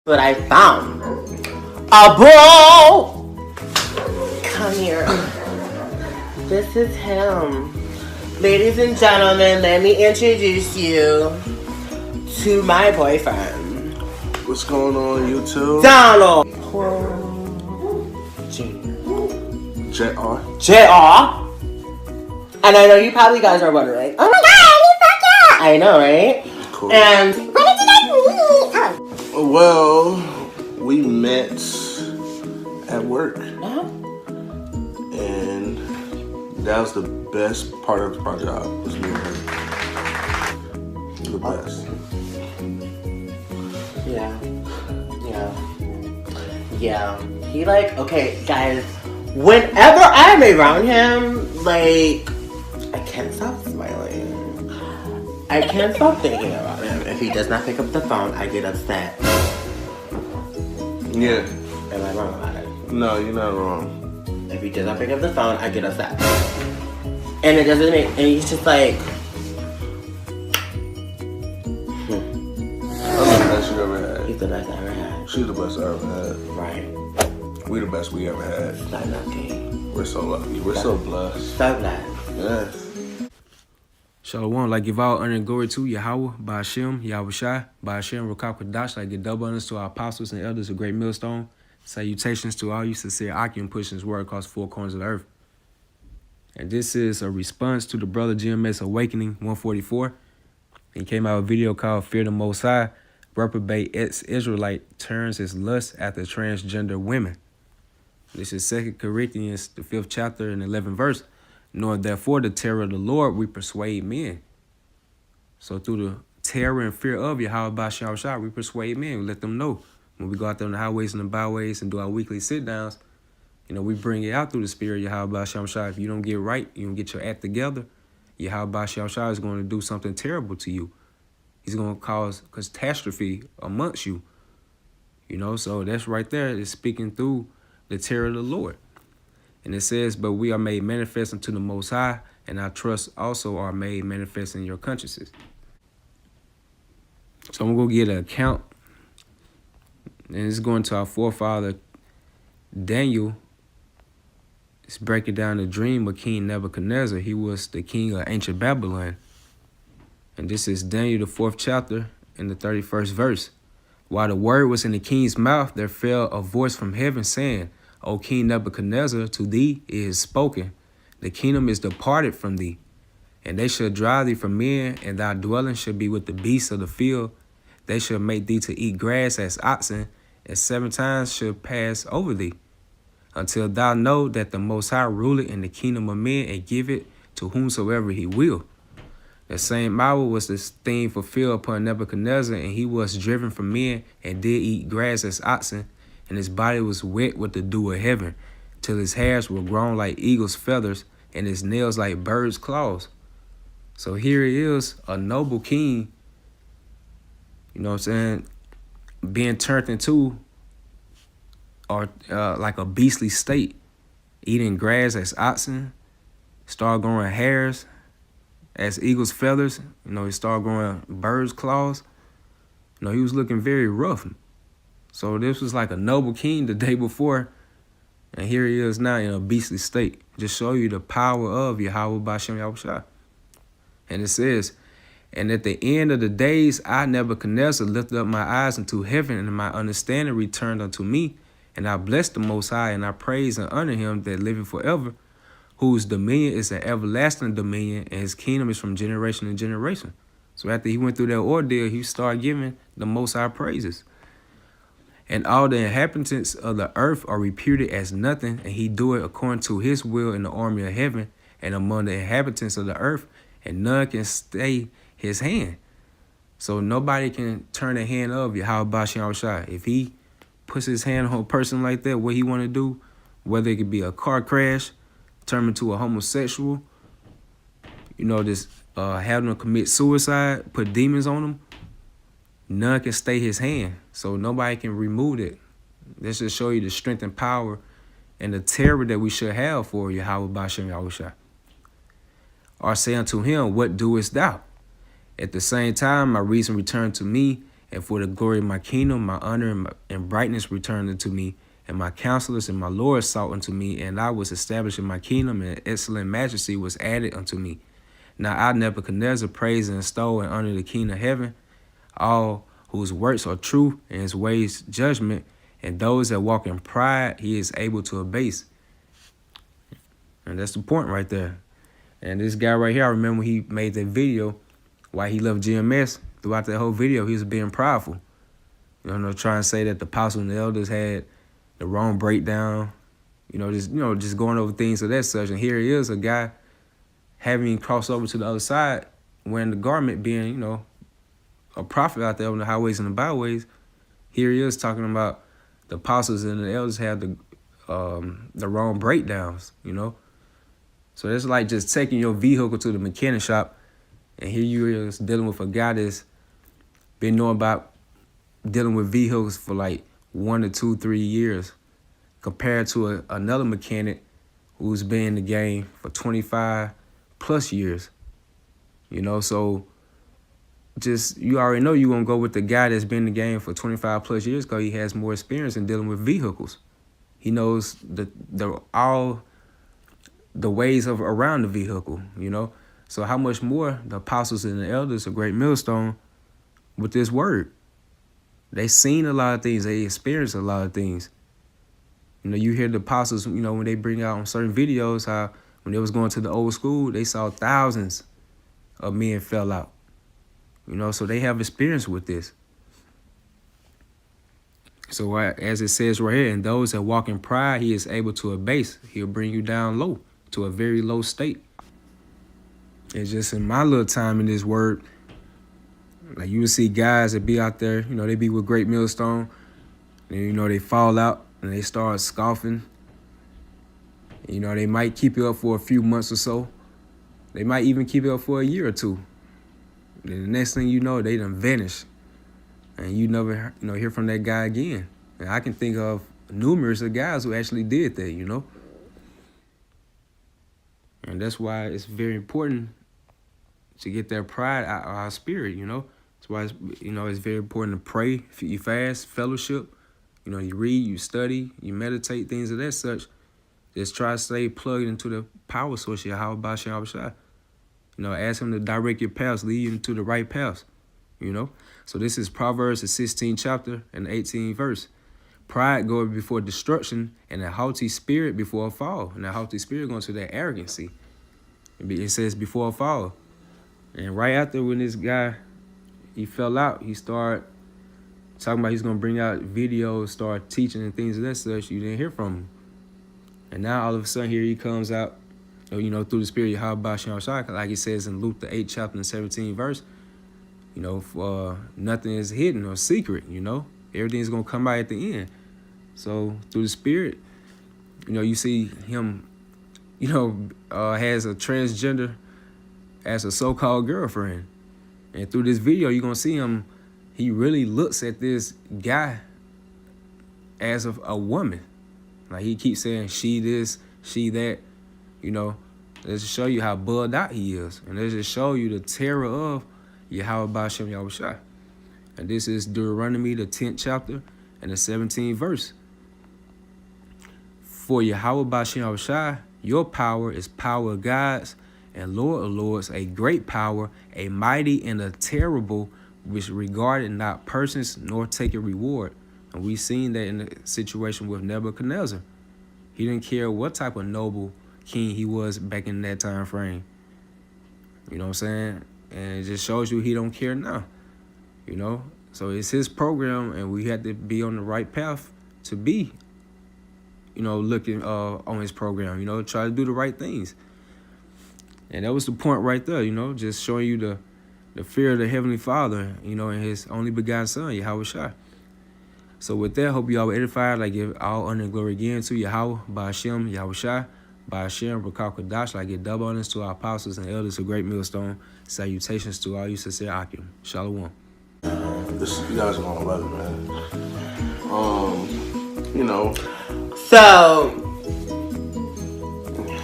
What I found. A bro! Come here. This is him. Ladies and gentlemen, let me introduce you to my boyfriend. What's going on, YouTube? Donald! JR. And I know you probably guys are wondering, oh my god, he's so cute! I know, right? Cool. And when did you guys meet? Well, we met at work. And that was the best part of our job, was me and her. The best. Yeah. He okay, guys, whenever I'm around him, I can't stop smiling. I can't stop thinking about him. If he does not pick up the phone, I get upset. Yeah. Am I wrong about it? No, you're not wrong. If he does not pick up the phone, I get upset. And it doesn't make, and he's just That's the best you ever had. He's the best I ever had. She's the best I ever had. Right. We the best we ever had. So lucky. We're so lucky. We're so blessed. So blessed. Yes. Shalom, give all honor and glory to Yahweh, Ba'ashem, Yahushai, Ba'ashem, Rukak, give double honors to our apostles and elders of Great Millstone. Salutations to all you sincere occupants pushing this word across 4 corners of the earth. And this is a response to the Brother GMS Awakening 144. He came out with a video called Fear the Most High, reprobate ex-Israelite turns his lust after transgender women. This is 2 Corinthians, the 5th chapter and 11th verse. Nor therefore the terror of the Lord we persuade men. So through the terror and fear of Yahweh Ba'ashem Shah, we persuade men. We let them know when we go out there on the highways and the byways and do our weekly sit-downs, we bring it out through the spirit of Yahweh Ba'ashem Shah. If you don't get right, you don't get your act together, Yahweh Ba'ashem Shah is going to do something terrible to you. He's going to cause catastrophe amongst you. So that's right there. It's speaking through the terror of the Lord. And it says, but we are made manifest unto the Most High, and our trusts also are made manifest in your consciences. So I'm going to get an account. And it's going to our forefather, Daniel. It's breaking down the dream of King Nebuchadnezzar. He was the king of ancient Babylon. And this is Daniel, the 4th chapter, and the 31st verse. While the word was in the king's mouth, there fell a voice from heaven saying, O King Nebuchadnezzar, to thee it is spoken, the kingdom is departed from thee, and they shall drive thee from men, and thy dwelling shall be with the beasts of the field. They shall make thee to eat grass as oxen, and 7 times shall pass over thee, until thou know that the Most High ruleth in the kingdom of men, and give it to whomsoever he will. The same hour was this thing fulfilled upon Nebuchadnezzar, and he was driven from men, and did eat grass as oxen, and his body was wet with the dew of heaven, till his hairs were grown like eagle's feathers, and his nails like birds' claws. So here he is, a noble king, being turned into like a beastly state, eating grass as oxen, start growing hairs as eagle's feathers, he started growing birds' claws. He was looking very rough. So this was like a noble king the day before, and here he is now in a beastly state. Just show you the power of Yahweh Ba'ashem Yahushua. And it says, and at the end of the days, I, Nebuchadnezzar, lifted up my eyes unto heaven, and my understanding returned unto me. And I blessed the Most High, and I praise and honor him that liveth forever, whose dominion is an everlasting dominion, and his kingdom is from generation to generation. So after he went through that ordeal, he started giving the Most High praises. And all the inhabitants of the earth are reputed as nothing, and he doeth according to his will in the army of heaven and among the inhabitants of the earth, and none can stay his hand. So nobody can turn the hand of Yahweh Ba'ashem Yahushua. If he puts his hand on a person like that, what he want to do, whether it could be a car crash, turn him into a homosexual, just have them commit suicide, put demons on them, none can stay his hand. So nobody can remove it. This should show you the strength and power and the terror that we should have for Yahweh Ba'ashem Yahushua. Or say unto him, what doest thou? At the same time, my reason returned to me, And for the glory of my kingdom, my honor and brightness returned unto me. And my counselors and my lords sought unto me, and I was established in my kingdom, and excellent majesty was added unto me. Now I, Nebuchadnezzar, praise and extol and honor the King of heaven, all whose works are true, and his ways judgment, and those that walk in pride he is able to abase. And that's the point right there. And this guy right here, I remember when he made that video, why he left GMS. Throughout that whole video, he was being prideful. Trying to say that the apostles and the elders had the wrong breakdown. Just going over things of that such. And here he is, a guy having crossed over to the other side, wearing the garment, being, a prophet out there on the highways and the byways. Here he is talking about the apostles and the elders had the wrong breakdowns, So it's like just taking your vehicle to the mechanic shop, and here you is dealing with a guy that's been knowing about dealing with vehicles for like 1 to 2, 3 years, compared to another mechanic who's been in the game for 25 plus years. So just, you already know you're going to go with the guy that's been in the game for 25 plus years because he has more experience in dealing with vehicles. He knows all the ways of around the vehicle, So how much more the apostles and the elders of Great Millstone with this word? They seen a lot of things. They experienced a lot of things. You hear the apostles, when they bring out on certain videos, how when they was going to the old school, they saw thousands of men fell out. So they have experience with this. So as it says right here, and those that walk in pride, he is able to abase. He'll bring you down low to a very low state. It's just in my little time in this word, like you will see guys that be out there, they be with Great Millstone, and they fall out and they start scoffing. They might keep it up for a few months or so. They might even keep it up for a year or two. And the next thing you know, they done vanish. And you never, hear from that guy again. And I can think of numerous of guys who actually did that, And that's why it's very important to get that pride out of our spirit, That's why it's very important to pray, you fast, fellowship. You read, you study, you meditate, things of that such. Just try to stay plugged into the power source, Yahweh Shem Shai. Ask him to direct your paths, lead you into the right paths, So this is Proverbs, the 16th chapter and the 18th verse. Pride goeth before destruction, and a haughty spirit before a fall. And a haughty spirit going to that arrogancy. It says before a fall. And right after when this guy, he fell out, he started talking about he's going to bring out videos, start teaching and things of that such. You didn't hear from him. And now all of a sudden here he comes out, through the spirit of Yahweh Shem Shai, like it says in Luke, the 8th chapter and 17th verse, nothing is hidden or secret, Everything's going to come out at the end. So through the spirit, you see him, has a transgender as a so-called girlfriend. And through this video, you're going to see him, he really looks at this guy as a woman. Like he keeps saying, she this, she that, Let's just show you how bugged out he is. And let's just show you the terror of Yahweh Shem Yahushua. And this is Deuteronomy, the 10th chapter and the 17th verse. For Yahweh Shem Yahushua, your power is power of gods, and Lord of lords, a great power, a mighty and a terrible, which regarded not persons nor take a reward. And we've seen that in the situation with Nebuchadnezzar. He didn't care what type of noble king he was back in that time frame. You know what I'm saying? And it just shows you he don't care now. So it's his program, and we had to be on the right path to be, looking on his program, try to do the right things. And that was the point right there, just showing you the fear of the Heavenly Father, and his only begotten Son, Yahweh Shai. So with that, hope you all were edified. I give all honor and glory again to Yahweh, Ba'ashem, Yahweh Shai, Ba'ashem, Rakal Kadash. I give double honors to our apostles and elders of Great Millstone. Salutations to all you sincere Akim. Shalom. You guys are gonna love it, man. So,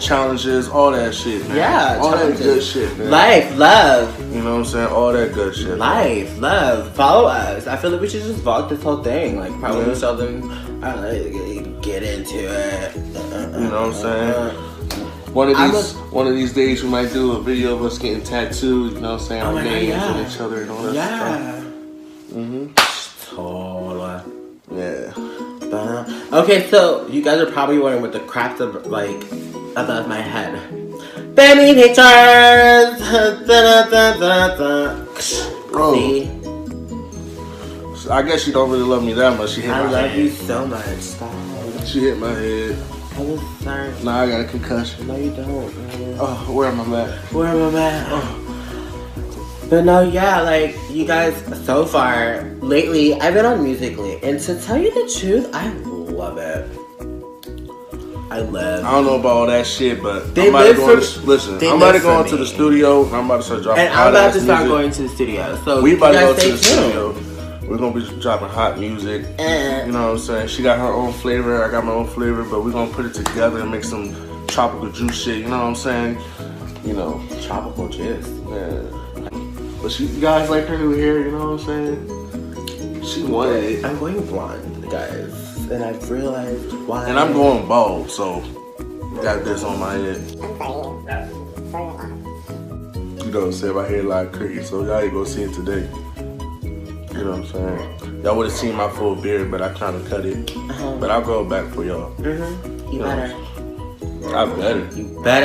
challenges, all that shit, man. Yeah, all challenges. that good shit, man. Life, love. You know what I'm saying? All that good shit. Life, love. Follow us. I feel like we should just vlog this whole thing. Like, probably Yeah. show them, get into it. You know what I'm saying? One of these days we might do a video of us getting tattooed, you know what I'm saying? Oh Our my God, names yeah. on each other and all that Yeah. stuff. Totally. Yeah. Okay, so you guys are probably wondering what the crap's like above my head. Family pictures. Bro. See, So I guess she don't really love me that much. She hit I my love head. you so much. Stop. She hit my head. I was sorry. Now I got a concussion. No, you don't. Man. Oh, where am I at? Where am I at? But no, yeah, like, you guys, so far, lately, I've been on Musical.ly, and to tell you the truth, I love it. I I don't know about all that shit, but They I'm about to live go for- listen, they I'm about to live go for into the me. studio and I'm about to start dropping And hot I'm about ass to start music. going to the studio, so We you about to go guys to the stay studio. tuned. We're gonna be dropping hot music. And You know what I'm saying? She got her own flavor, I got my own flavor, but we're gonna put it together and make some tropical juice shit, you know what I'm saying? You know, tropical juice. yeah. But you guys like her new hair, you know what I'm saying? She wanted it. I'm going blonde, guys, and I've realized why. And I'm going bald, so got this on my head. You know what I'm saying? My hair like crazy, so y'all ain't gonna see it today. You know what I'm saying? Y'all would have seen my full beard, but I kind of cut it. But I'll go back for y'all. You better. I better. You better.